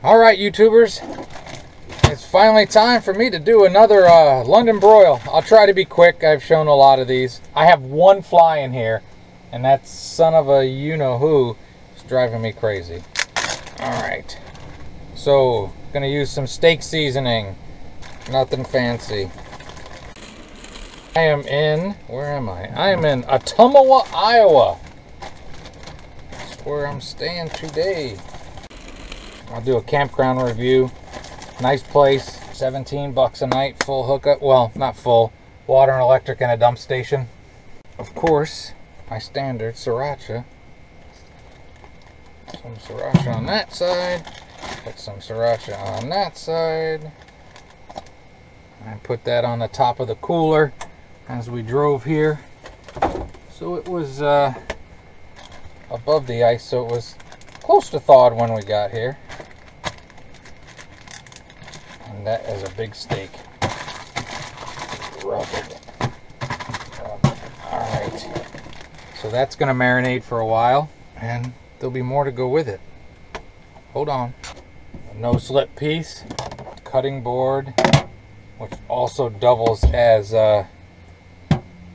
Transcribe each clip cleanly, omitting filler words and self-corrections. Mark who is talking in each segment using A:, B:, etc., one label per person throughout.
A: Alright, YouTubers, it's finally time for me to do another London broil. I'll try to be quick. I've shown a lot of these. I have one fly in here, and that son of a you-know-who is driving me crazy. Alright, so gonna use some steak seasoning. Nothing fancy. I am in, where am I? I am in Ottumwa, Iowa. That's where I'm staying today. I'll do a campground review. Nice place, 17 bucks a night, full hookup. Well, not full. Water and electric and a dump station. Of course, my standard sriracha. Some sriracha on that side. Put some sriracha on that side. I put that on the top of the cooler as we drove here. So it was above the ice, so it was close to thawed when we got here. And that is a big steak. Rub it. Alright. So that's going to marinate for a while, and there'll be more to go with it. Hold on. A no-slip piece, cutting board, which also doubles as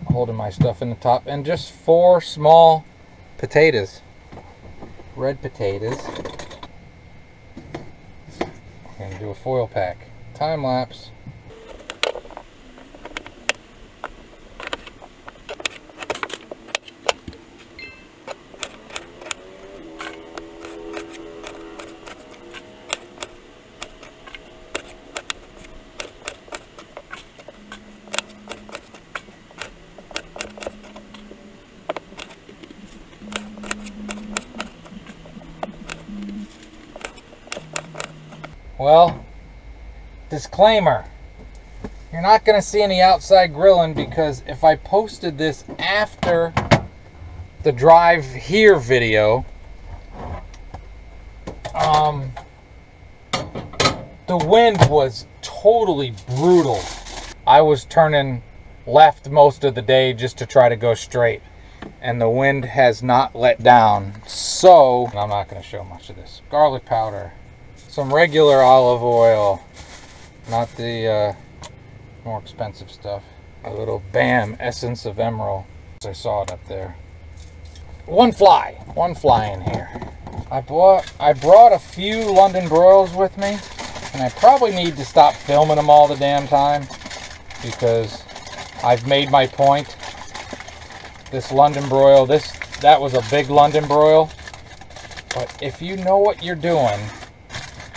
A: holding my stuff in the top, and just 4 small potatoes. Red potatoes. We're going to do a foil pack. Time lapse. Well, disclaimer, you're not going to see any outside grilling, because if I posted this after the drive here video, the wind was totally brutal. I was turning left most of the day just to try to go straight, and the wind has not let down, so I'm not going to show much of this. Garlic powder. Some regular olive oil, not the more expensive stuff. A little BAM essence of emerald. I saw it up there. One fly in here. I brought a few London broils with me, and I probably need to stop filming them all the damn time, because I've made my point. This London broil, that was a big London broil, but if you know what you're doing,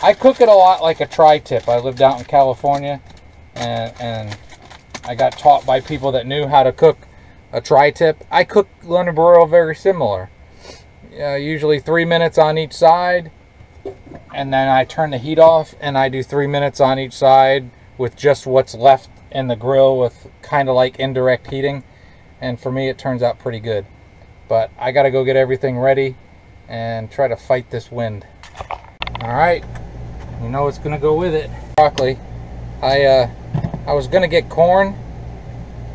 A: I cook it a lot like a tri-tip. I lived out in California, and I got taught by people that knew how to cook a tri-tip. I cook London broil very similar. Usually 3 minutes on each side, and then I turn the heat off, and I do 3 minutes on each side with just what's left in the grill, with kind of like indirect heating. And for me, it turns out pretty good. But I got to go get everything ready and try to fight this wind. All right. You know what's gonna go with it. Broccoli. I was gonna get corn,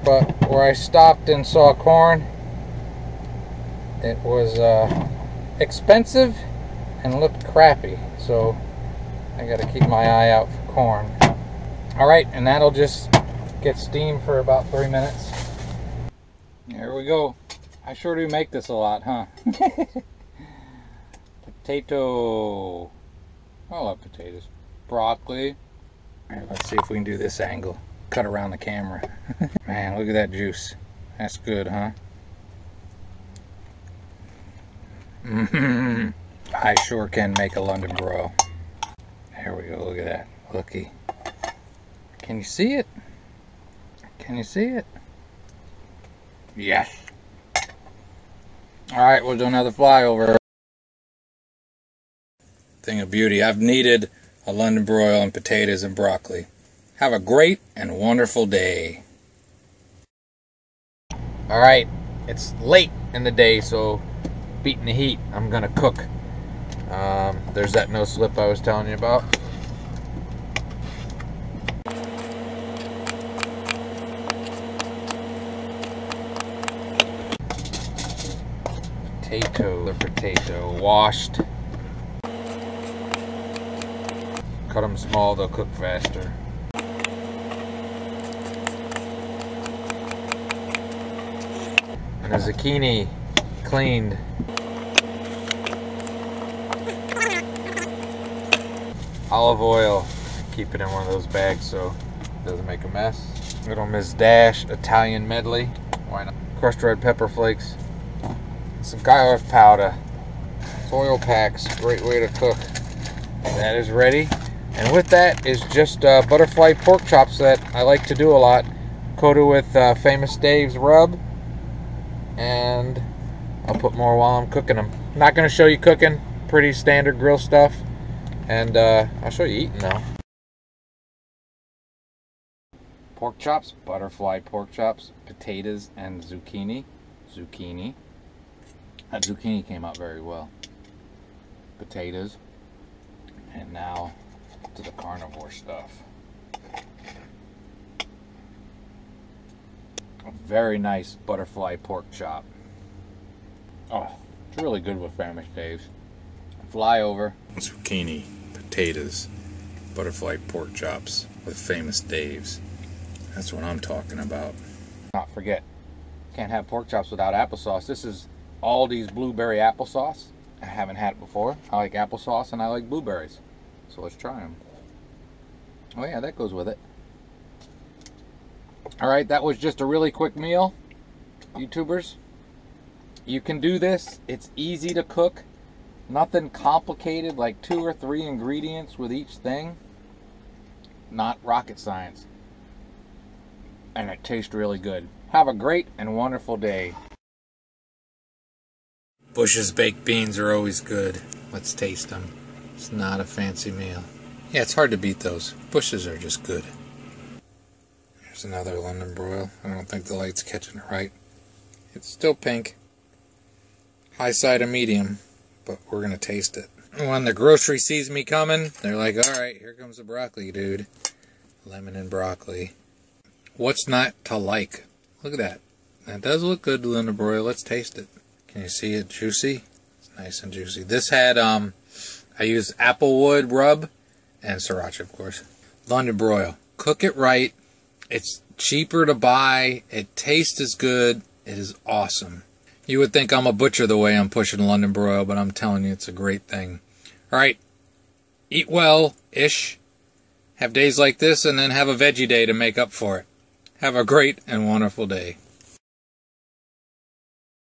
A: but where I stopped and saw corn, it was expensive and looked crappy. So I gotta keep my eye out for corn. Alright, and that'll just get steamed for about 3 minutes. There we go. I sure do make this a lot, huh? Potato. I love potatoes. Broccoli. All right, let's see if we can do this angle. Cut around the camera. Man, look at that juice. That's good, huh? I sure can make a London broil. There we go. Look at that. Looky. Can you see it? Can you see it? Yes. All right, we'll do another flyover. Thing of beauty. I've needed a London broil and potatoes and broccoli. Have a great and wonderful day. Alright, it's late in the day, so beating the heat, I'm gonna cook. There's that no slip I was telling you about. Potato washed. Cut them small, they'll cook faster. And the zucchini cleaned. Olive oil. Keep it in one of those bags so it doesn't make a mess. Little Miss Dash Italian medley. Why not? Crushed red pepper flakes. Some garlic powder. Foil packs. Great way to cook. That is ready. And with that is just butterfly pork chops that I like to do a lot. Coated with Famous Dave's rub. And I'll put more while I'm cooking them. Not going to show you cooking. Pretty standard grill stuff. And I'll show you eating though. Pork chops, butterfly pork chops, potatoes, and zucchini. That zucchini came out very well. Potatoes. And now to the carnivore stuff. A very nice butterfly pork chop. Oh, it's really good with Famous Dave's. Fly over. Zucchini, potatoes, butterfly pork chops with Famous Dave's. That's what I'm talking about. Not forget, can't have pork chops without applesauce. This is Aldi's blueberry applesauce. I haven't had it before. I like applesauce and I like blueberries. So let's try them. Oh yeah, that goes with it. Alright, that was just a really quick meal, YouTubers. You can do this. It's easy to cook. Nothing complicated, like 2 or 3 ingredients with each thing. Not rocket science. And it tastes really good. Have a great and wonderful day. Bush's baked beans are always good. Let's taste them. It's not a fancy meal. Yeah, it's hard to beat those. Bush's are just good. Here's another London broil. I don't think the light's catching it right. It's still pink. High side of medium, but we're going to taste it. When the grocery sees me coming, they're like, alright, here comes the broccoli, dude. Lemon and broccoli. What's not to like? Look at that. That does look good, London broil. Let's taste it. Can you see it juicy? It's nice and juicy. This had, I used applewood rub and sriracha, of course. London broil. Cook it right. It's cheaper to buy. It tastes as good. It is awesome. You would think I'm a butcher the way I'm pushing London broil, but I'm telling you, it's a great thing. Alright. Eat well-ish. Have days like this, and then have a veggie day to make up for it. Have a great and wonderful day.